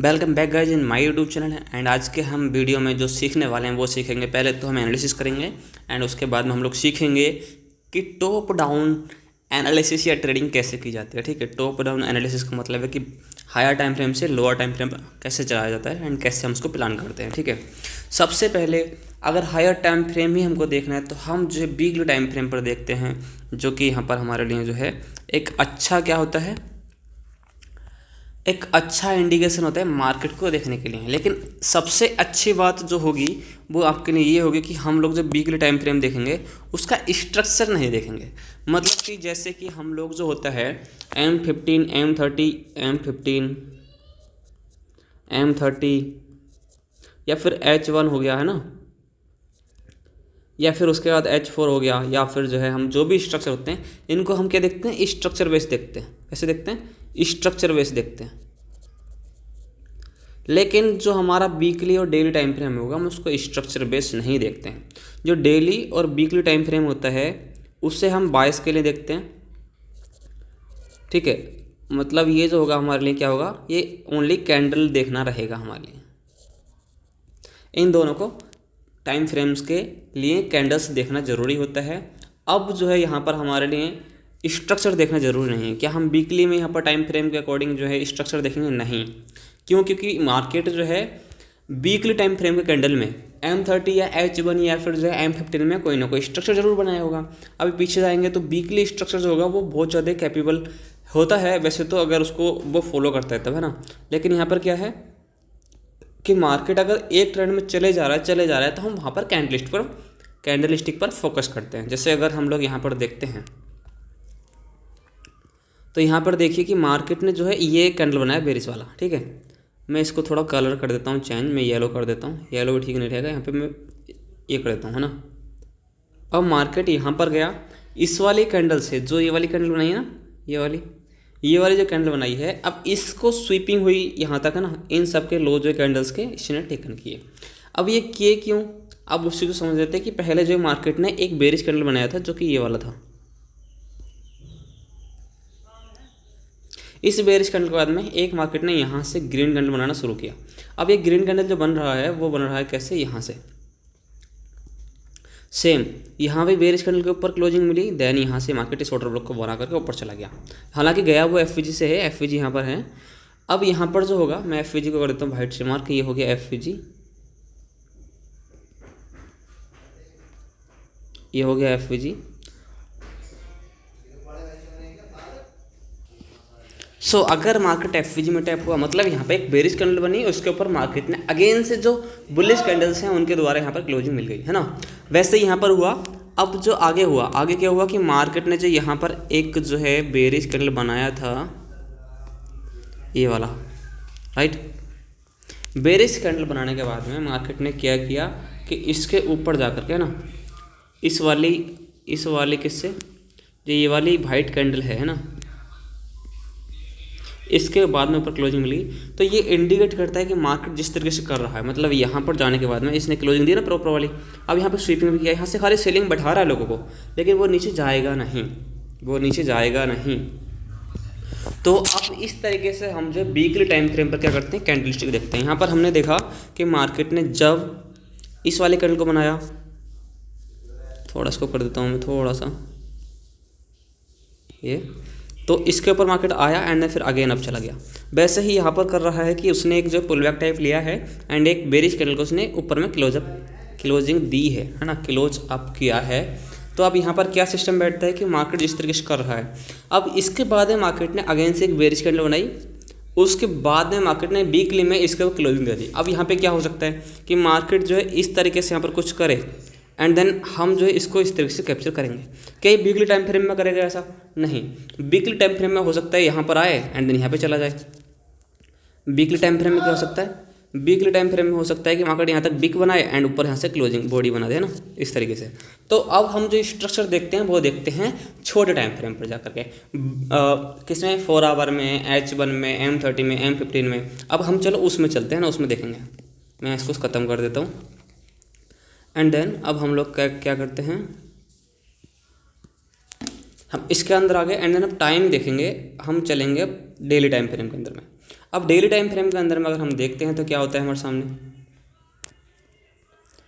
Welcome back guys in my YouTube channel है। And आज के हम वीडियो में जो सीखने वाले हैं वो सीखेंगे। पहले तो हम एनालिसिस करेंगे एंड उसके बाद में हम लोग सीखेंगे कि टॉप डाउन एनालिसिस या ट्रेडिंग कैसे की जाती है। ठीक है, टॉप डाउन एनालिसिस का मतलब है कि हायर टाइम फ्रेम से लोअर टाइम फ्रेम कैसे चलाया जाता है एंड कैसे हम उसको प्लान करते हैं। ठीक है, सबसे पहले अगर हायर टाइम फ्रेम ही हमको देखना है तो हम जो वीकली टाइम फ्रेम पर देखते हैं, जो कि यहाँ पर हमारे लिए जो है एक अच्छा क्या होता है, एक अच्छा इंडिकेशन होता है मार्केट को देखने के लिए। लेकिन सबसे अच्छी बात जो होगी वो आपके लिए ये होगी कि हम लोग जब वीकली टाइम फ्रेम देखेंगे उसका स्ट्रक्चर नहीं देखेंगे। मतलब कि जैसे कि हम लोग जो होता है M15, M30, M15, M30 या फिर H1 हो गया है ना, या फिर उसके बाद H4 हो गया, या फिर जो है हम जो भी स्ट्रक्चर होते हैं इनको हम क्या देखते हैं, स्ट्रक्चर बेस देखते हैं। कैसे देखते हैं? स्ट्रक्चर बेस देखते हैं। लेकिन जो हमारा वीकली और डेली टाइम फ्रेम होगा हम उसको स्ट्रक्चर बेस नहीं देखते हैं। जो डेली और वीकली टाइम फ्रेम होता है उससे हम बायस के लिए देखते हैं। ठीक है, मतलब ये जो होगा हमारे लिए क्या होगा, ये ओनली कैंडल देखना रहेगा हमारे लिए। इन दोनों को टाइम फ्रेम्स के लिए कैंडल्स देखना ज़रूरी होता है। अब जो है यहाँ पर हमारे लिए स्ट्रक्चर देखना ज़रूरी नहीं है। क्या हम वीकली में यहाँ पर टाइम फ्रेम के अकॉर्डिंग जो है स्ट्रक्चर देखेंगे? नहीं। क्यों? क्योंकि मार्केट जो है वीकली टाइम फ्रेम के कैंडल में M30 या H1 या फिर जो है M15 में कोई ना कोई स्ट्रक्चर जरूर बनाया होगा। अभी पीछे जाएंगे तो वीकली स्ट्रक्चर जो होगा वो बहुत ज़्यादा कैपेबल होता है वैसे तो, अगर उसको वो फॉलो करता है तब, है ना। लेकिन यहाँ पर क्या है कि मार्केट अगर एक ट्रेंड में चले जा रहा है तो हम वहाँ पर कैंडल स्टिक पर फोकस करते हैं। जैसे अगर हम लोग यहाँ पर देखते हैं तो यहाँ पर देखिए कि मार्केट ने जो है ये कैंडल बनाया बेरिश वाला। ठीक है, मैं इसको थोड़ा कलर कर देता हूँ चेंज, मैं येलो कर देता हूँ। येलो भी ठीक नहीं रहेगा, यहाँ पे मैं ये कर देता हूँ, है ना। अब मार्केट यहाँ पर गया इस वाली कैंडल से, जो ये वाली कैंडल बनाई है ना, ये वाली जो कैंडल बनाई है, अब इसको स्वीपिंग हुई यहाँ तक, है ना। इन सब के लो जो कैंडल्स के इसने टेकन किए। अब ये किए क्यों? अब उसी को समझ लेते हैं कि पहले जो मार्केट ने एक बेरिश कैंडल बनाया था जो कि ये वाला था। इस बेरिश कैंडल के बाद में एक मार्केट ने यहाँ से ग्रीन कैंडल बनाना शुरू किया। अब ये ग्रीन कैंडल जो बन रहा है वो बन रहा है कैसे? यहाँ से सेम यहाँ भी बेरिश कैंडल के ऊपर क्लोजिंग मिली, देन यहाँ से मार्केट इस ऑर्डर ब्लॉक को बना करके ऊपर चला गया। हालांकि गया वो एफ से है, एफ यहाँ पर है। अब यहाँ पर जो होगा, मैं एफ को कर देता हूँ वाइट से मार्क, ये हो गया एफ ये हो गया एफ सो अगर मार्केट एफ में टैप हुआ मतलब यहाँ पे एक बेरिश कैंडल बनी, उसके ऊपर मार्केट ने अगेन से जो बुलिश कैंडल्स हैं उनके द्वारा यहाँ पर क्लोजिंग मिल गई, है ना। वैसे यहाँ पर हुआ। अब जो आगे हुआ, आगे क्या हुआ कि मार्केट ने जो यहाँ पर एक जो है बेरिश कैंडल बनाया था, ये वाला, राइट। बेरिश कैंडल बनाने के बाद में मार्केट ने क्या किया कि इसके ऊपर जा कर के, है ना, इस वाली किससे, जो ये वाली वाइट कैंडल है ना, इसके बाद में ऊपर क्लोजिंग मिली। तो ये इंडिकेट करता है कि मार्केट जिस तरीके से कर रहा है, मतलब यहाँ पर जाने के बाद में इसने क्लोजिंग दी ना प्रॉपर वाली, अब यहाँ पर स्वीपिंग भी किया, यहाँ से खाली सेलिंग बैठा रहा है लोगों को, लेकिन वो नीचे जाएगा नहीं, वो नीचे जाएगा नहीं। तो अब इस तरीके से हम जो वीकली टाइम फ्रेम पर क्या करते हैं, कैंडल स्टिक देखते हैं। यहाँ पर हमने देखा कि मार्केट ने जब इस वाले कैंडल को बनाया, थोड़ा इसको कर देता हूँ मैं, थोड़ा सा ये, तो इसके ऊपर मार्केट आया एंड फिर अगेन अब चला गया। वैसे ही यहाँ पर कर रहा है कि उसने एक जो पुलबैक टाइप लिया है एंड एक बेरिश कैंडल को उसने ऊपर में क्लोजिंग दी है ना, क्लोज अप किया है। तो अब यहाँ पर क्या सिस्टम बैठता है कि मार्केट जिस तरीके से कर रहा है, अब इसके बाद में मार्केट ने अगेन से एक बेरिश कैंडल बनाई, उसके बाद में मार्केट ने वीकली में इसके ऊपर क्लोजिंग दे दी। अब यहाँ पर क्या हो सकता है कि मार्केट जो है इस तरीके से यहाँ पर कुछ करे एंड देन हम जो है इसको इस तरीके से कैप्चर करेंगे। क्या ये वीकली टाइम फ्रेम में करेगा? ऐसा नहीं। वीकली टाइम फ्रेम में हो सकता है यहाँ पर आए एंड देन यहाँ पे चला जाए। वीकली टाइम फ्रेम में क्या हो सकता है? वीकली टाइम फ्रेम में हो सकता है कि मार्केट यहाँ तक बिग बनाए एंड ऊपर यहाँ से क्लोजिंग बॉडी बना दे ना, इस तरीके से। तो अब हम जो स्ट्रक्चर देखते हैं वो देखते हैं छोटे टाइम फ्रेम पर जाकर के, किसमें, 4 आवर में, H1 में, M30 में, M15 में। अब हम चलो उसमें चलते हैं ना, उसमें देखेंगे। मैं इसको ख़त्म कर देता हूँ एंड देन अब हम लोग क्या करते हैं, हम इसके अंदर आ गए एंड देन अब टाइम देखेंगे, हम चलेंगे डेली टाइम फ्रेम के अंदर में। अब डेली टाइम फ्रेम के अंदर में अगर हम देखते हैं तो क्या होता है हमारे सामने,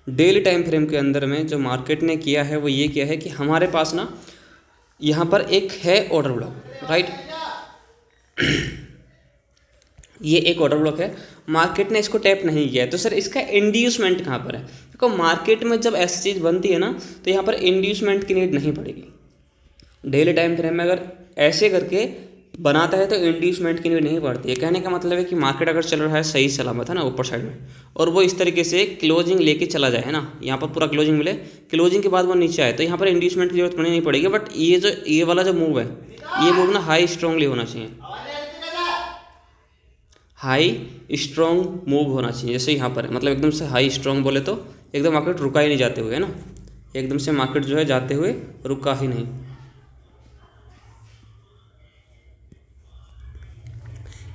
डेली टाइम फ्रेम के अंदर में जो मार्केट ने किया है वो ये किया है कि हमारे पास ना यहाँ पर एक है ऑर्डर ब्लॉक, राइट। ये एक ऑर्डर ब्लॉक है, मार्केट ने इसको टैप नहीं किया है, तो सर इसका इंड्यूसमेंट कहाँ पर है? देखो मार्केट में जब ऐसी चीज़ बनती है ना तो यहाँ पर इंड्यूसमेंट की नीड नहीं पड़ेगी। डेली टाइम फ्रेम में अगर ऐसे करके बनाता है तो इंड्यूसमेंट की नीड नहीं पड़ती है। कहने का मतलब है कि मार्केट अगर चल रहा है सही सलामत है ना ऊपर साइड में, और वो इस तरीके से क्लोजिंग लेके चला जाए है ना, यहाँ पर पूरा क्लोजिंग मिले, क्लोजिंग के बाद वो नीचे आए, तो यहाँ पर इंड्यूसमेंट की जरूरत पड़नी नहीं पड़ेगी। बट ये वाला जो मूव है, ये मूव ना हाई स्ट्रांगली होना चाहिए, हाई स्ट्रॉन्ग मूव होना चाहिए। जैसे यहाँ पर है, मतलब एकदम से हाई स्ट्रॉन्ग बोले तो एकदम मार्केट रुका ही नहीं जाते हुए है ना, एकदम से मार्केट जो है जाते हुए रुका ही नहीं।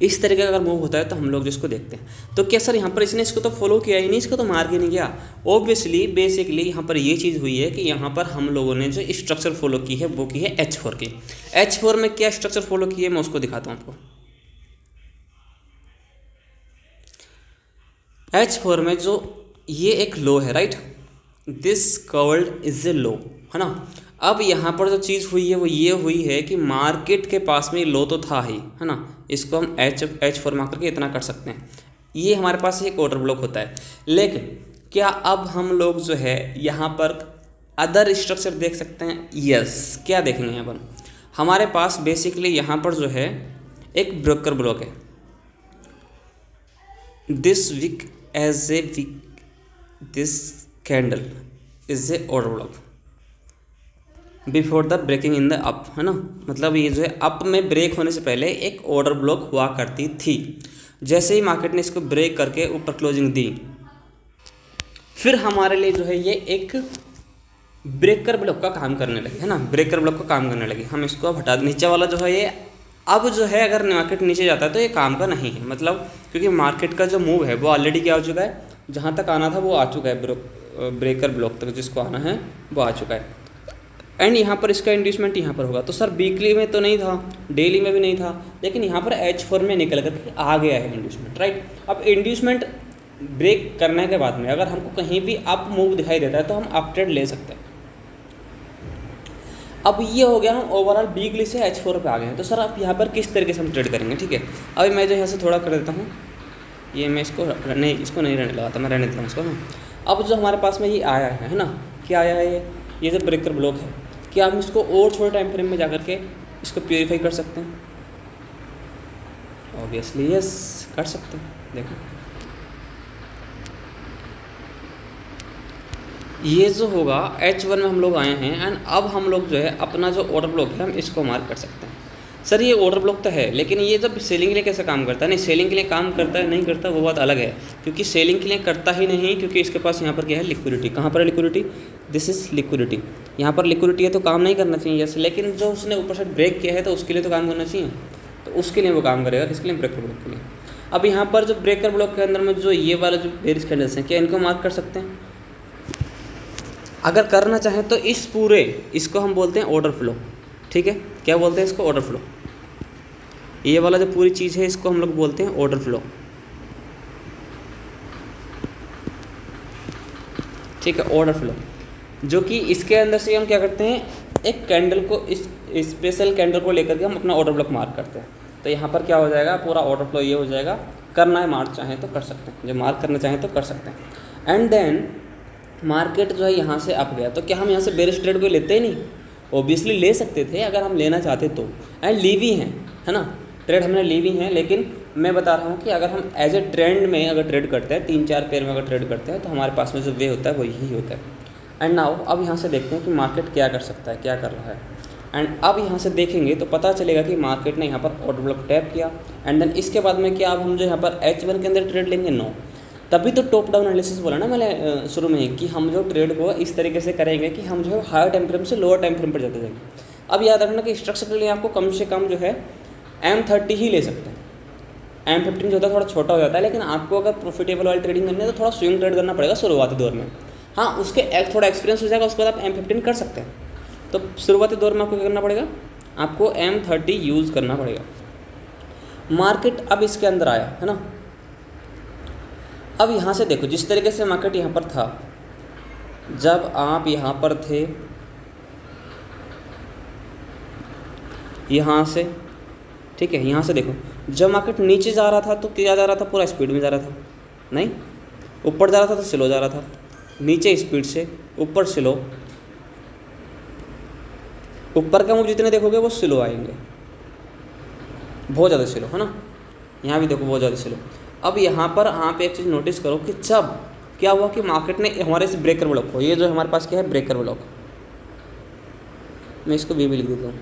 इस तरीके का अगर मूव होता है तो हम लोग जिसको देखते हैं, तो क्या सर यहाँ पर इसने इसको तो फॉलो किया ही नहीं, इसको तो मार के नहीं गया। ऑब्वियसली बेसिकली यहाँ पर ये चीज़ हुई है कि यहाँ पर हम लोगों ने जो स्ट्रक्चर फॉलो की है वो की है H4 की। H4 में क्या स्ट्रक्चर फॉलो की है मैं उसको दिखाता हूँ आपको। H4 में जो ये एक लो है, right, this curved is a low है ना। अब यहाँ पर जो चीज़ हुई है वो ये हुई है कि मार्केट के पास में लो तो था ही है ना, इसको हम H4 मार्क करके इतना कर सकते हैं। ये हमारे पास एक ऑर्डर ब्लॉक होता है, लेकिन क्या अब हम लोग जो है यहाँ पर अदर स्ट्रक्चर देख सकते हैं? यस, क्या देखेंगे यहाँ पर हमारे पास बेसिकली यहाँ पर जो है एक ब्रोकर ब्लॉक है, this week as a week, this candle is a order block before the breaking in the up है ना। मतलब ये जो है अप में ब्रेक होने से पहले एक ऑर्डर ब्लॉक हुआ करती थी। जैसे ही मार्केट ने इसको ब्रेक करके ऊपर क्लोजिंग दी, फिर हमारे लिए जो है ये एक ब्रेकर ब्लॉक का काम करने लगे है ना, ब्रेकर ब्लॉक का काम करने लगे। हम इसको अब हटा, नीचे वाला जो है ये अब जो है अगर मार्केट नीचे जाता है तो ये काम का नहीं है, मतलब क्योंकि मार्केट का जो मूव है वो ऑलरेडी क्या हो चुका है, जहाँ तक आना था वो आ चुका है, ब्रेकर ब्लॉक तक जिसको आना है वो आ चुका है। एंड यहाँ पर इसका इंड्यूसमेंट यहाँ पर होगा, तो सर वीकली में तो नहीं था, डेली में भी नहीं था, लेकिन यहाँ पर H4 में निकल कर आ गया है इंड्यूसमेंट, राइट। अब इंड्यूसमेंट ब्रेक करने के बाद में अगर हमको कहीं भी अप मूव दिखाई देता है तो हम अप ट्रेड ले सकते हैं। अब ये हो गया, हम ओवरऑल वीकली से H4 पे आ गए हैं। तो सर अब यहाँ पर किस तरीके से हम ट्रेड करेंगे, ठीक है। अभी मैं जो यहाँ से थोड़ा कर देता हूँ, ये मैं इसको नहीं रहने लगा था, मैं रहने देता हूँ इसको। अब जो हमारे पास में ये आया है ना, क्या आया है, ये जो ब्रेकर ब्लॉक है, क्या हम इसको और छोटे टाइम फ्रेम में जा कर के इसको प्योरीफाई कर सकते हैं? ऑब्वियसली यस, कर सकते हैं। देखो ये जो होगा H1 में हम लोग आए हैं, एंड अब हम लोग जो है अपना जो ऑर्डर ब्लॉक है हम इसको मार्क कर सकते हैं। सर ये ऑर्डर ब्लॉक तो है, लेकिन ये जब सेलिंग के लिए कैसे काम करता है? नहीं, सेलिंग के लिए काम करता है नहीं करता वो बात अलग है, क्योंकि सेलिंग के लिए करता ही नहीं, क्योंकि इसके पास यहाँ पर क्या है, लिक्विडिटी। कहाँ पर है लिक्विडिटी? This is liquidity. यहाँ पर लिक्विडिटी है तो काम नहीं करना चाहिए जैसे, लेकिन जो उसने ऊपर से ब्रेक किया है तो उसके लिए तो काम करना चाहिए, तो उसके लिए वो काम करेगा। किसके लिए? ब्रेकर ब्लॉक के लिए। अब यहाँ पर जो ब्रेकर ब्लॉक के अंदर में जो ये वाला जो बेरिश कैंडल्स हैं, क्या इनको मार्क कर सकते हैं? अगर करना चाहें तो इस पूरे इसको हम बोलते हैं ऑर्डर फ्लो, ठीक है। क्या बोलते हैं इसको? Order flow. ये वाला जो पूरी चीज़ है इसको हम लोग बोलते हैं ऑर्डर फ्लो, ठीक है, ऑर्डर फ्लो। जो कि इसके अंदर से हम क्या करते हैं, एक कैंडल को, इस स्पेशल कैंडल को लेकर के हम अपना ऑर्डर ब्लॉक मार्क करते हैं। तो यहाँ पर क्या हो जाएगा, पूरा ऑर्डर फ्लो ये हो जाएगा। करना है मार्क चाहें तो कर सकते हैं, जो मार्क करना चाहें तो कर सकते हैं। एंड देन मार्केट जो है यहाँ से अप गया, तो क्या हम यहाँ से बेरिश ट्रेड को लेते ही नहीं? ऑब्वियसली ले सकते थे अगर हम लेना चाहते तो, एंड लीव ही हैं, है ना, ट्रेड हमने ली भी हैं। लेकिन मैं बता रहा हूँ कि अगर हम एज ए ट्रेंड में अगर ट्रेड करते हैं, 3-4 पेयर में अगर ट्रेड करते हैं, तो हमारे पास में जो वे होता है वो यही होता है। एंड नाउ अब यहाँ से देखते हैं कि मार्केट क्या कर सकता है, क्या कर रहा है। एंड अब यहाँ से देखेंगे तो पता चलेगा कि मार्केट ने यहाँ पर ऑर्डर ब्लॉक टैप किया, एंड देन इसके बाद में क्या अब हम जो यहाँ पर H1 के अंदर ट्रेड लेंगे? नो। तभी तो टॉप डाउन एनालिसिस बोला ना मैंने शुरू में ही, कि हम जो ट्रेड को इस तरीके से करेंगे कि हम जो है हायर टाइम फ्रेम से लोअर टाइम फ्रेम पर जाते जाएंगे। अब याद रखना कि स्ट्रक्चर के लिए आपको कम से कम जो है M30 ही ले सकते हैं। M15 जो होता है थोड़ा छोटा हो जाता है, लेकिन आपको अगर प्रॉफिटेबल वाली ट्रेडिंग करनी है तो थोड़ा स्विंग ट्रेड करना पड़ेगा शुरुआती दौर में। हाँ, उसके थोड़ा एक्सपीरियंस हो जाएगा, उसके बाद आप M15 कर सकते हैं। तो शुरुआती दौर में आपको क्या करना पड़ेगा? आपको M30 यूज़ करना पड़ेगा। मार्केट अब इसके अंदर आया है ना। अब यहाँ से देखो जिस तरीके से मार्केट यहाँ पर था, जब आप यहाँ पर थे, यहाँ से, ठीक है, यहाँ से देखो जब मार्केट नीचे जा रहा था तो क्या जा रहा था, पूरा स्पीड में जा रहा था, नहीं ऊपर जा रहा था तो स्लो जा रहा था, नीचे स्पीड से, ऊपर स्लो। ऊपर का मूव जितने देखोगे वो स्लो आएंगे, बहुत ज़्यादा स्लो है ना। यहाँ भी देखो बहुत ज़्यादा स्लो। अब यहाँ पर आप एक चीज़ नोटिस करो कि जब क्या हुआ कि मार्केट ने हमारे इस ब्रेकर ब्लॉक को, ये जो हमारे पास क्या है ब्रेकर ब्लॉक, मैं इसको भी लिख देता हूँ।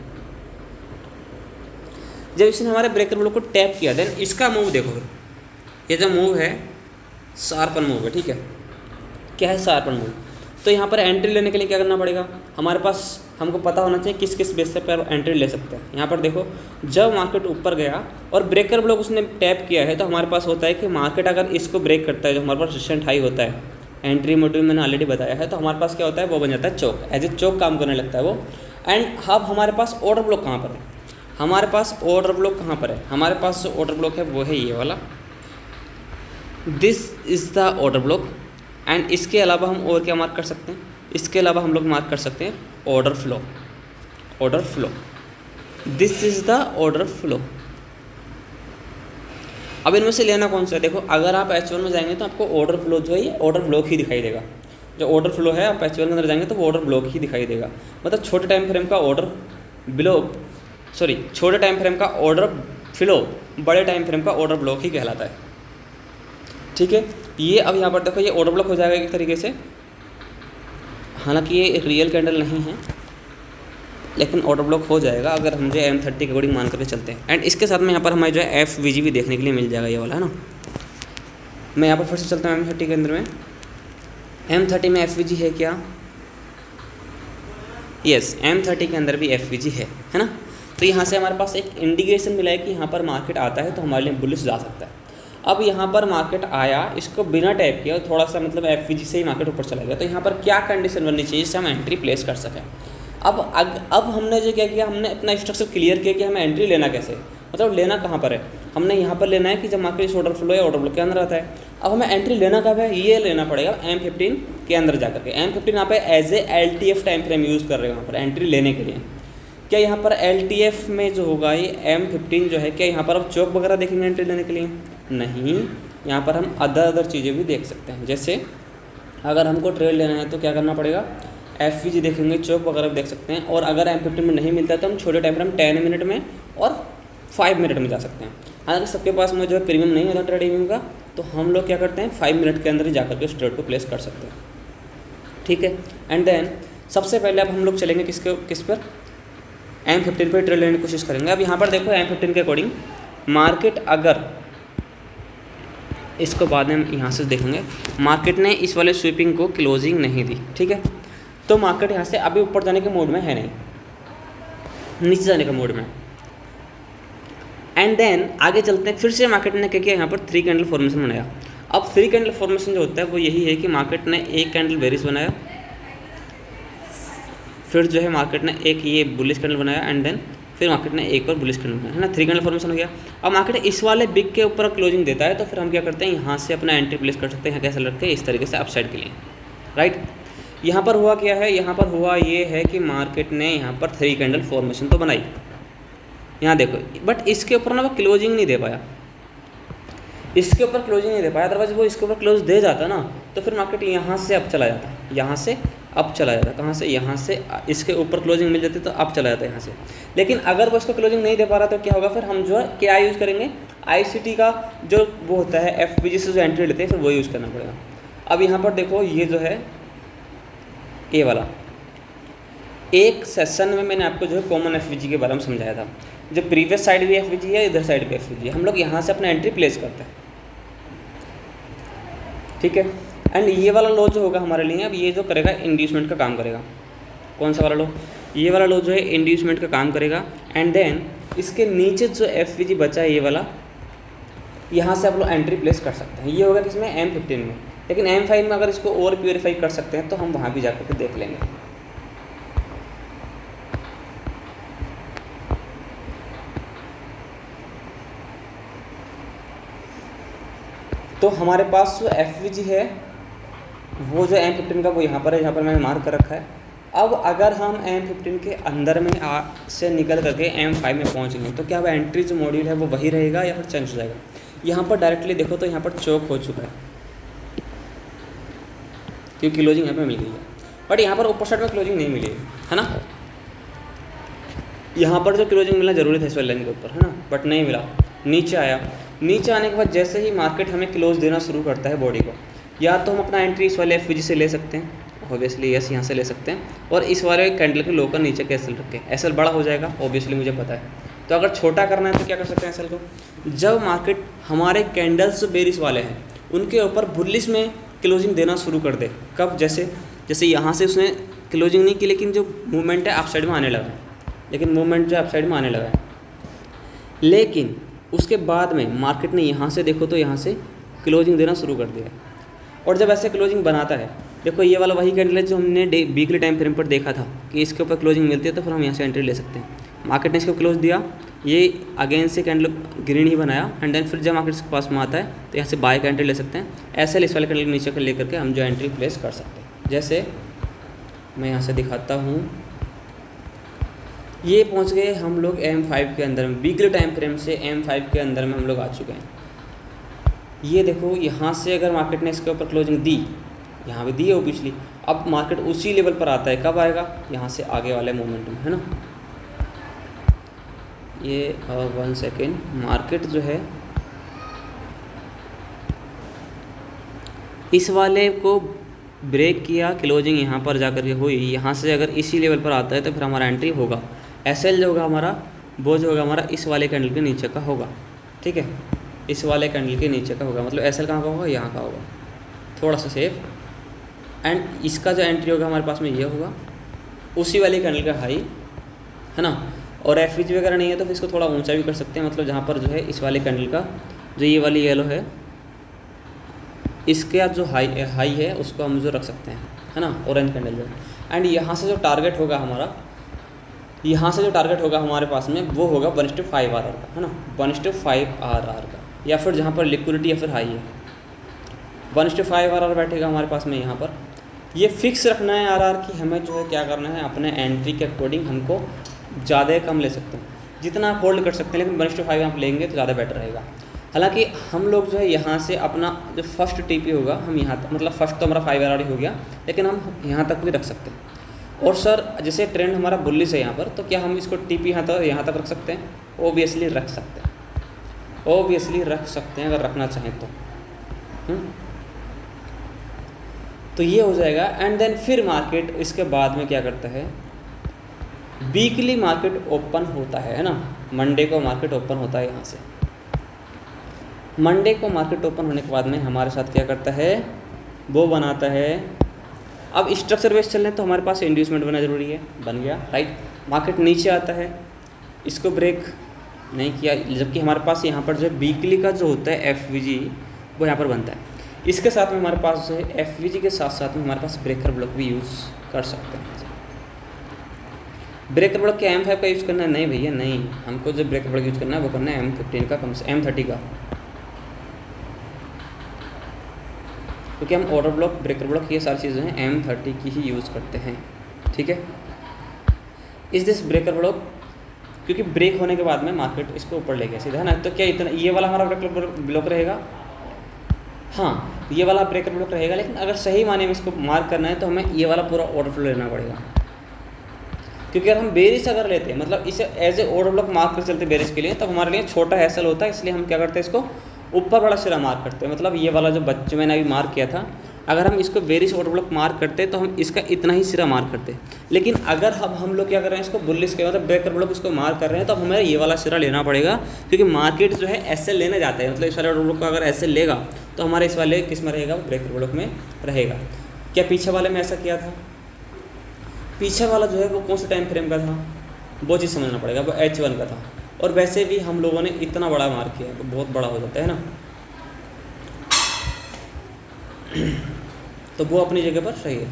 जब इसने हमारे ब्रेकर ब्लॉक को टैप किया, देन इसका मूव देखो, ये जो मूव है शार्पन मूव है, ठीक है, क्या है शार्पन मूव। तो यहाँ पर एंट्री लेने के लिए क्या करना पड़ेगा, हमारे पास हमको पता होना चाहिए किस किस बेस पर एंट्री ले सकते हैं। यहाँ पर देखो जब मार्केट ऊपर गया और ब्रेकर ब्लॉक उसने टैप किया है, तो हमारे पास होता है कि मार्केट अगर इसको ब्रेक करता है, जो हमारे पास रेजिस्टेंस हाई होता है, एंट्री मोटिव मैंने ऑलरेडी बताया है, तो हमारे पास क्या होता है वो बन जाता है चौक, एज ए चौक काम करने लगता है वो। एंड अब हमारे पास ऑर्डर ब्लॉक कहाँ पर है, हमारे पास ऑर्डर ब्लॉक कहाँ पर है, हमारे पास जो ऑर्डर ब्लॉक है वो है ये वाला, this is the order block. And इसके अलावा हम और क्या मार्क कर सकते हैं, इसके अलावा हम लोग मार्क कर सकते हैं order flow, order flow, this is the order flow. अब इनमें से लेना कौन सा है, देखो अगर आप H1 में जाएंगे तो आपको ऑर्डर फ्लो जो है ये ऑर्डर ब्लॉक ही दिखाई देगा। जो ऑर्डर फ्लो है आप H1 के अंदर जाएंगे तो वो ऑर्डर ब्लॉक ही दिखाई देगा। मतलब छोटे टाइम फ्रेम का ऑर्डर ब्लॉक, सॉरी छोटे टाइम फ्रेम का ऑर्डर फ्लो बड़े टाइम फ्रेम का ऑर्डर ब्लॉक ही कहलाता है, ठीक है। ये अब यहाँ पर देखो ये ऑर्डर ब्लॉक हो जाएगा एक तरीके से, हालांकि ये एक रियल कैंडल नहीं है लेकिन ऑर्डर ब्लॉक हो जाएगा अगर हम जो M30 के अकॉर्डिंग मान करके चलते हैं। एंड इसके साथ में यहाँ पर हमें जो है FVG भी देखने के लिए मिल जाएगा, ये वाला है ना। मैं यहाँ पर फिर से चलता हूँ M30 के अंदर में, M30 में FVG है क्या, यस M30 के अंदर भी FVG है ना। तो यहाँ से हमारे पास एक इंडिकेशन मिला है कि यहाँ पर मार्केट आता है तो हमारे लिए बुलिश जा सकता है। अब यहाँ पर मार्केट आया, इसको बिना टैप किया थोड़ा सा मतलब FVG से ही मार्केट ऊपर चला गया, तो यहाँ पर क्या कंडीशन बननी चाहिए जिससे हम एंट्री प्लेस कर सकें। अब हमने जो क्या किया, हमने अपना स्ट्रक्चर क्लियर किया कि हमें एंट्री लेना कैसे, मतलब लेना कहाँ पर है, हमने यहाँ पर लेना है कि जब मार्केट इस ऑर्डर फ्लो या ऑर्डर ब्लॉक के अंदर आता है। अब हमें एंट्री लेना कब है, ये लेना पड़ेगा M15 के अंदर जाकर के। M15 यहाँ पे as a LTF time frame use कर रहे हो यहाँ पर एंट्री लेने के लिए। क्या यहाँ पर LTF में जो होगा ये M15 जो है, क्या यहाँ पर अब चौक वगैरह देखेंगे एंट्री लेने के लिए, नहीं, यहाँ पर हम अदर चीज़ें भी देख सकते हैं। जैसे अगर हमको ट्रेड लेना है तो क्या करना पड़ेगा, FVG देखेंगे, चौक वगैरह भी देख सकते हैं। और अगर M15 में नहीं मिलता है तो हम छोटे टाइम फ्रेम 10 मिनट में और 5 मिनट में जा सकते हैं। हालांकि सबके पास में जो है प्रीमियम नहीं होता ट्रेडिंग का, तो हम लोग क्या करते हैं 5 मिनट के अंदर ही जाकर के उस ट्रेड को प्लेस कर सकते हैं, ठीक है। एंड देन सबसे पहले अब हम लोग चलेंगे किस पर, M15 पर ट्रेड लेने की कोशिश करेंगे। अब यहाँ पर देखो M15 के अकॉर्डिंग मार्केट, अगर इसको बाद में यहाँ से देखेंगे, मार्केट ने इस वाले स्वीपिंग को क्लोजिंग नहीं दी, ठीक है, तो मार्केट यहाँ से अभी ऊपर जाने के मोड में है नहीं, नीचे जाने का मोड में। एंड देन आगे चलते हैं, फिर से मार्केट ने क्या किया, यहाँ पर 3 कैंडल फॉर्मेशन बनाया। अब 3 कैंडल फॉर्मेशन जो होता है वो यही है कि मार्केट ने एक कैंडल बेरिश बनाया, फिर जो है मार्केट ने एक ये बुलिश कैंडल बनाया, एंड देन फिर मार्केट ने एक और बुलिश कैंडल बनाया, है ना। 3 कैंडल फॉर्मेशन हो गया। अब मार्केट इस वाले बिग के ऊपर क्लोजिंग देता है तो फिर हम क्या करते हैं, यहाँ से अपना एंट्री प्लेस कर सकते हैं, कैसे लड़के इस तरीके से अपसाइड के लिए, राइट। यहाँ पर हुआ क्या है, यहाँ पर हुआ ये है कि मार्केट ने यहाँ पर 3 कैंडल फॉर्मेशन तो बनाई, यहाँ देखो, बट इसके ऊपर ना वो क्लोजिंग नहीं दे पाया, इसके ऊपर क्लोजिंग नहीं दे पाया। अदरवाइज वो इसके ऊपर क्लोज दे जाता ना तो फिर मार्केट यहाँ से अब चला जाता, यहाँ से अब चला जाता, कहाँ से, यहाँ से इसके ऊपर क्लोजिंग मिल जाती तो अब चला जाता यहाँ से। लेकिन अगर वो इसको क्लोजिंग नहीं दे पा रहा तो क्या होगा, फिर हम जो है क्या यूज़ करेंगे, ICT का जो वो होता है FVG से जो एंट्री लेते हैं फिर वो यूज़ करना पड़ेगा। अब यहाँ पर देखो ये जो है ये वाला, एक सेशन में मैंने आपको जो है कॉमन FVG के बारे में समझाया था, जो प्रीवियस साइड भी FVG है, इधर साइड भी FVG है, हम लोग यहाँ से अपना एंट्री प्लेस करते हैं, ठीक है। एंड ये वाला लो जो होगा हमारे लिए, अब ये जो करेगा इंड्यूसमेंट का काम करेगा। कौन सा वाला लो, ये वाला लो जो है इंड्यूसमेंट का काम करेगा। एंड देन इसके नीचे जो FVG बचा है ये वाला, यहाँ से आप लोग एंट्री प्लेस कर सकते हैं। ये होगा किसमें, M15 में। लेकिन M5 में अगर इसको और प्योरीफाई कर सकते हैं तो हम वहाँ भी जाकर के देख लेंगे। तो हमारे पास जो FVG है वो जो M15 का वो यहाँ पर है, यहाँ पर मैंने मार्क कर रखा है। अब अगर हम M15 के अंदर में से निकल करके M5 में पहुँच गए तो क्या वो एंट्री जो मॉड्यूल है वो वही रहेगा या फिर चेंज हो जाएगा? यहाँ पर डायरेक्टली देखो तो यहाँ पर चौक हो चुका है क्योंकि क्लोजिंग यहाँ पर मिल गई है, बट यहाँ पर ऊपर साइड में क्लोजिंग नहीं मिली है ना। यहाँ पर जो क्लोजिंग मिलना जरूरी था इस वाले लाइन के ऊपर, है ना, बट नहीं मिला। नीचे आया, नीचे आने के बाद जैसे ही मार्केट हमें क्लोज देना शुरू करता है बॉडी को, या तो हम अपना एंट्री इस वाले FVG से ले सकते हैं, ऑब्वियसली यस यहाँ से ले सकते हैं, और इस वाले कैंडल के लो का नीचे का SL रखें, SL बड़ा हो जाएगा ऑब्वियसली मुझे पता है। तो अगर छोटा करना है तो क्या कर सकते हैं SL को? जब मार्केट हमारे कैंडल्स बेरिश वाले हैं उनके ऊपर बुलिश में क्लोजिंग देना शुरू कर दे, कब? जैसे यहाँ से उसने क्लोजिंग नहीं की लेकिन जो मूवमेंट है अप साइड में आने लगा है, लेकिन मूवमेंट जो अप साइड में आने लगा है, लेकिन उसके बाद में मार्केट ने यहाँ से देखो तो यहाँ से क्लोजिंग देना शुरू कर दिया है। और जब ऐसे क्लोजिंग बनाता है, देखो ये वाला वही कैंडल है जो हमने वीकली टाइम फ्रेम पर देखा था कि इसके ऊपर क्लोजिंग मिलती है तो फिर हम यहाँ से एंट्री ले सकते हैं। मार्केट ने इसको क्लोज दिया, ये अगेन से कैंडल ग्रीन ही बनाया, एंड देन फिर जब मार्केट इसके पास में आता है तो यहाँ से बाय का एंट्री ले सकते हैं। ऐसे इस वाले कैंडल के नीचे कर ले करके हम जो एंट्री प्लेस कर सकते हैं। जैसे मैं यहाँ से दिखाता हूँ, ये पहुँच गए हम लोग M5 के अंदर में, वीकली टाइम फ्रेम से M5 के अंदर में हम लोग आ चुके हैं। ये देखो यहाँ से अगर मार्केट ने इसके ऊपर क्लोजिंग दी, यहाँ पे दी है वो पिछली, अब मार्केट उसी लेवल पर आता है, कब आएगा? यहाँ से आगे वाले मोमेंट में, है ना। ये 1 सेकेंड, मार्केट जो है इस वाले को ब्रेक किया, क्लोजिंग यहाँ पर जाकर के हुई, यहाँ से अगर इसी लेवल पर आता है तो फिर हमारा एंट्री होगा। SL जो होगा हमारा, वो जो होगा हमारा इस वाले कैंडल के नीचे का होगा, ठीक है, इस वाले कैंडल के नीचे का होगा, मतलब SL कहाँ का होगा? यहाँ का होगा, थोड़ा सा सेफ। एंड इसका जो एंट्री होगा हमारे पास में ये होगा, उसी वाली कैंडल का हाई, है ना। और FVG वगैरह नहीं है तो फिर इसको थोड़ा ऊंचा भी कर सकते हैं, मतलब जहाँ पर जो है इस वाले कैंडल का जो ये वाली येलो है इसके जो हाई है उसको हम जो रख सकते हैं, है ना, ऑरेंज कैंडल जो। एंड यहाँ से जो टारगेट होगा हमारा, यहाँ से जो टारगेट होगा हमारे पास में वो होगा 1:5 RR का, है ना, 1:5 RR का, या फिर जहाँ पर लिक्विडिटी या फिर हाई है 1:5 RR बैठेगा हमारे पास में। यहाँ पर ये फिक्स रखना है RR की, हमें जो है क्या करना है, अपने एंट्री के अकॉर्डिंग हमको ज़्यादा या कम ले सकते हैं, जितना आप होल्ड कर सकते हैं, लेकिन 1:5 आप लेंगे तो ज़्यादा बेटर रहेगा। हालांकि हम लोग जो है यहाँ से अपना जो फर्स्ट TP होगा हम यहाँ तक, मतलब फर्स्ट तो हमारा 5 RR हो गया, लेकिन हम यहाँ तक भी रख सकते हैं। और सर जैसे ट्रेंड हमारा बुलिश है यहाँ पर, तो क्या हम इसको TP यहाँ तक रख सकते हैं? ओबियसली रख सकते हैं, ओबियसली रख सकते हैं अगर रखना चाहें तो। तो ये हो जाएगा। एंड देन फिर मार्केट इसके बाद में क्या करता है, वीकली मार्केट ओपन होता है ना, मंडे को मार्केट ओपन होता है। यहाँ से मंडे को मार्केट ओपन होने के बाद में हमारे साथ क्या करता है, वो बनाता है। अब स्ट्रक्चर बेस चल रहे हैं तो हमारे पास इंड्यूसमेंट बनना जरूरी है, बन गया, राइट। मार्केट नीचे आता है, इसको ब्रेक नहीं किया, जबकि हमारे पास यहाँ पर जो है वीकली का जो होता है FVG वो यहाँ पर बनता है। इसके साथ में हमारे पास जो है FVG के साथ साथ में हमारे पास ब्रेकर ब्लॉक भी यूज़ कर सकते हैं। ब्रेकर ब्लॉक क्या M5 का यूज़ करना है? नहीं भैया नहीं, हमको जो ब्रेकर ब्लॉक यूज़ करना है वो करना है M15 का, कम से M30 का, क्योंकि हम ऑर्डर ब्लॉक, ब्रेकर ब्लॉक, ये सारी चीज़ें हैं M30 की ही यूज़ करते हैं, ठीक है। इस दिस ब्रेकर ब्लॉक, क्योंकि ब्रेक होने के बाद में मार्केट इसको ऊपर ले गया सीधा, है ना। तो क्या इतना ये वाला हमारा ब्रेकर ब्लॉक रहेगा? हाँ, ये वाला ब्रेकर ब्लॉक रहेगा, लेकिन अगर सही माने में इसको मार्क करना है तो हमें ये वाला पूरा ऑर्डर फ्लो लेना पड़ेगा, क्योंकि अगर हम बेरिश अगर लेते हैं, मतलब इसे as a order block mark कर चलते बेरिश के लिए, तो हमारे लिए छोटा SL होता है, इसलिए हम क्या करते हैं, इसको ऊपर बड़ा सिरा मार्क करते हैं। मतलब ये वाला जो बच्चे मैंने अभी मार्क किया था, अगर हम इसको बेरिश ऑर्डर ब्लॉक मार्क करते तो हम इसका इतना ही सिरा मार्क करते। लेकिन अगर हम लोग क्या कर रहे हैं, इसको बुलिश के मतलब ब्रेकर ब्लॉक इसको मार्क कर रहे हैं, तो हमें ये वाला सिरा लेना पड़ेगा, क्योंकि मार्केट जो है SL लेने जाता है। मतलब इस वाले ऑर्डर ब्लॉक का अगर SL लेगा तो हमारे इस वाले किस में रहेगा, ब्रेकर ब्लॉक में रहेगा। क्या पीछे वाले में ऐसा किया था? पीछे वाला जो है वो कौन सा टाइम फ्रेम का था, वो चीज़ समझना पड़ेगा, वो H1 का था। और वैसे भी हम लोगों ने इतना बड़ा मार्क किया है, बहुत बड़ा हो जाता है ना, तो वो अपनी जगह पर सही है।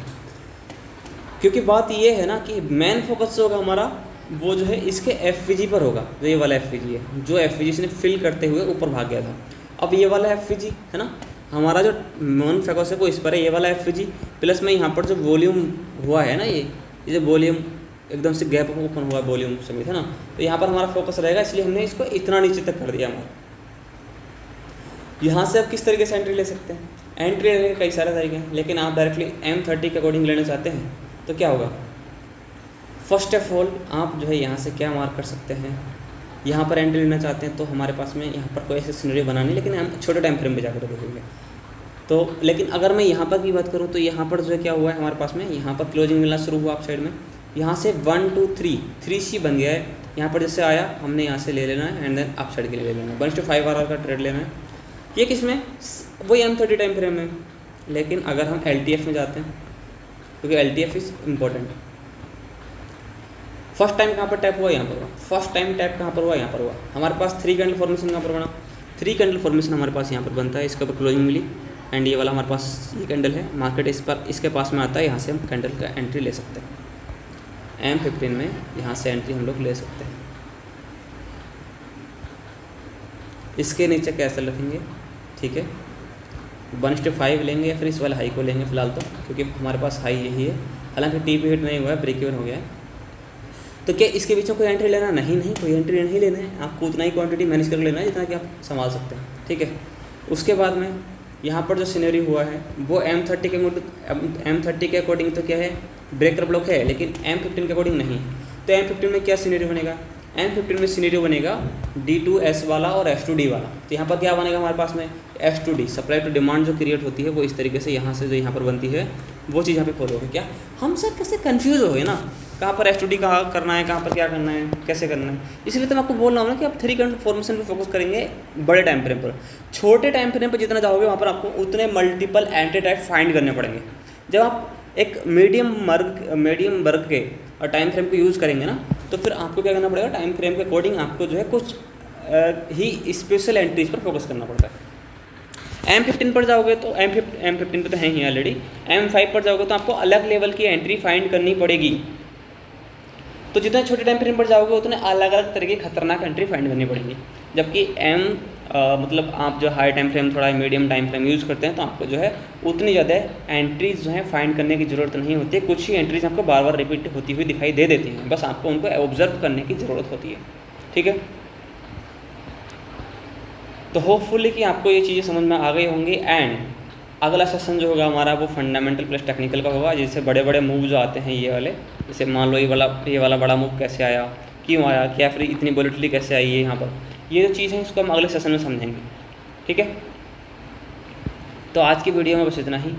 क्योंकि बात ये है ना कि मेन फोकस जो होगा हमारा वो जो है इसके FVG पर होगा, जो ये वाला FVG है, जो FVG से फिल करते हुए ऊपर भाग गया था। अब ये वाला FVG है ना, हमारा जो नॉन फोकस है वो इस पर है, ये वाला FG प्लस में यहाँ पर जो वॉल्यूम हुआ है ना, ये जो वॉल्यूम एकदम से गैप ओपन हुआ वॉल्यूम समेत है ना, तो यहाँ पर हमारा फोकस रहेगा, इसलिए हमने इसको इतना नीचे तक कर दिया हमारा। यहाँ से आप किस तरीके से एंट्री ले सकते हैं, एंट्री लेने के कई सारे तरीके हैं, लेकिन आप डायरेक्टली M30 के अकॉर्डिंग लेना चाहते हैं तो क्या होगा, फर्स्ट ऑफ ऑल आप जो है यहाँ से क्या मार्क कर सकते हैं, यहाँ पर एंट्री लेना चाहते हैं तो हमारे पास में यहाँ पर कोई ऐसे सिनेरियो बना नहीं, लेकिन हम छोटे टाइम फ्रेम पे जाकर देखेंगे तो। लेकिन अगर मैं यहाँ पर की बात करूँ तो यहाँ पर जो है क्या हुआ है हमारे पास में, यहाँ पर क्लोजिंग मिलना शुरू हुआ अप साइड में, यहाँ से 1 2 3 3C बन गया है, यहाँ पर जैसे आया हमने यहाँ से ले लेना है एंड देन अप साइड के लिए ले लेना है, 1:5 RR का ट्रेड लेना है। ये किस में, वही M30 टाइम फ्रेम में, लेकिन अगर हम LTF में जाते हैं, क्योंकि LTF is important. First time कहाँ पर टैप हुआ, यहाँ पर हुआ, फर्स्ट टाइम टैप कहाँ पर हुआ, यहाँ पर हुआ। हमारे पास 3 कैंडल फॉर्मेशन कहाँ पर बना, 3 कैंडल फॉर्मेशन हमारे पास यहाँ पर बनता है, इसके ऊपर क्लोजिंग मिली एंड ये वाला हमारे पास ये कैंडल है, मार्केट इस पर इसके पास में आता है, यहाँ से हम कैंडल का एंट्री ले सकते हैं। M15 में यहाँ से एंट्री हम लोग ले सकते हैं। इसके नीचे कैसे रखेंगे, ठीक है, 1:5 लेंगे या फिर इस वाले हाई को लेंगे फिलहाल तो, क्योंकि हमारे पास हाई यही है, हालांकि TP हिट नहीं हुआ है, ब्रेक इवन हो गया है। तो क्या इसके बीच में कोई एंट्री लेना, नहीं कोई एंट्री नहीं लेना है, आपको उतना ही क्वांटिटी मैनेज कर लेना है जितना कि आप संभाल सकते हैं, ठीक है। उसके बाद में यहाँ पर जो सिनेरियो हुआ है वो M30 के अकॉर्डिंग तो क्या है, ब्रेकर ब्लॉक है, लेकिन M15 के अकॉर्डिंग नहीं है। तो M15 में क्या सिनेरियो बनेगा, M15 में सिनेरियो बनेगा D2S वाला और F2D वाला। तो यहाँ पर क्या बनेगा हमारे पास में, F2D सप्लाई टू डिमांड जो क्रिएट होती है वो इस तरीके से यहाँ से जो यहाँ पर बनती है वो चीज़ यहाँ पे फॉलो होगी। क्या हम सब कैसे कन्फ्यूज़ हो गए ना, कहाँ पर F2D कहाँ करना है, कहाँ पर क्या करना है, कैसे करना है। इसलिए तो मैं आपको बोल रहा हूँ ना कि आप 3 कैंडल फॉर्मेशन पे फोकस करेंगे बड़े टाइम फ्रेम पर। छोटे टाइम फ्रेम पर जितना जाओगे वहाँ पर आपको उतने मल्टीपल एंट्री टाइप फाइंड करने पड़ेंगे। जब आप एक मीडियम वर्ग के और टाइम फ्रेम को यूज़ करेंगे ना, तो फिर आपको क्या करना पड़ेगा, टाइम फ्रेम के अकॉर्डिंग आपको जो है कुछ ही स्पेशल एंट्रीज पर फोकस करना पड़ता है। M15 पर जाओगे तो M15 पे तो है ही ऑलरेडी, M5 पर जाओगे तो आपको अलग लेवल की एंट्री फाइंड करनी पड़ेगी। तो जितने छोटे टाइम फ्रेम पर जाओगे उतने अलग अलग तरह की खतरनाक एंट्री फाइंड करनी पड़ेगी। जबकि मतलब आप जो हाई टाइम फ्रेम थोड़ा मीडियम टाइम फ्रेम यूज़ करते हैं तो आपको जो है उतनी ज़्यादा एंट्रीज जो है फाइंड करने की ज़रूरत नहीं होती है। कुछ ही एंट्रीज आपको बार बार रिपीट होती हुई दिखाई दे देती हैं, बस आपको उनको ऑब्जर्व करने की ज़रूरत होती है, ठीक है। तो होपफुली कि आपको ये चीज़ें समझ में आ गई होंगी। एंड अगला सेशन जो होगा हमारा वो फंडामेंटल प्लस टेक्निकल का होगा, जिससे बड़े बड़े मूव जो आते हैं ये वाले, जैसे मान लो ये वाला बड़ा मूव कैसे आया, क्यों आया, क्या फिर इतनी वोलेटिलिटी कैसे आई है यहाँ पर, ये जो चीज़ है इसको हम अगले सेशन में समझेंगे, ठीक है। तो आज की वीडियो में बस इतना ही।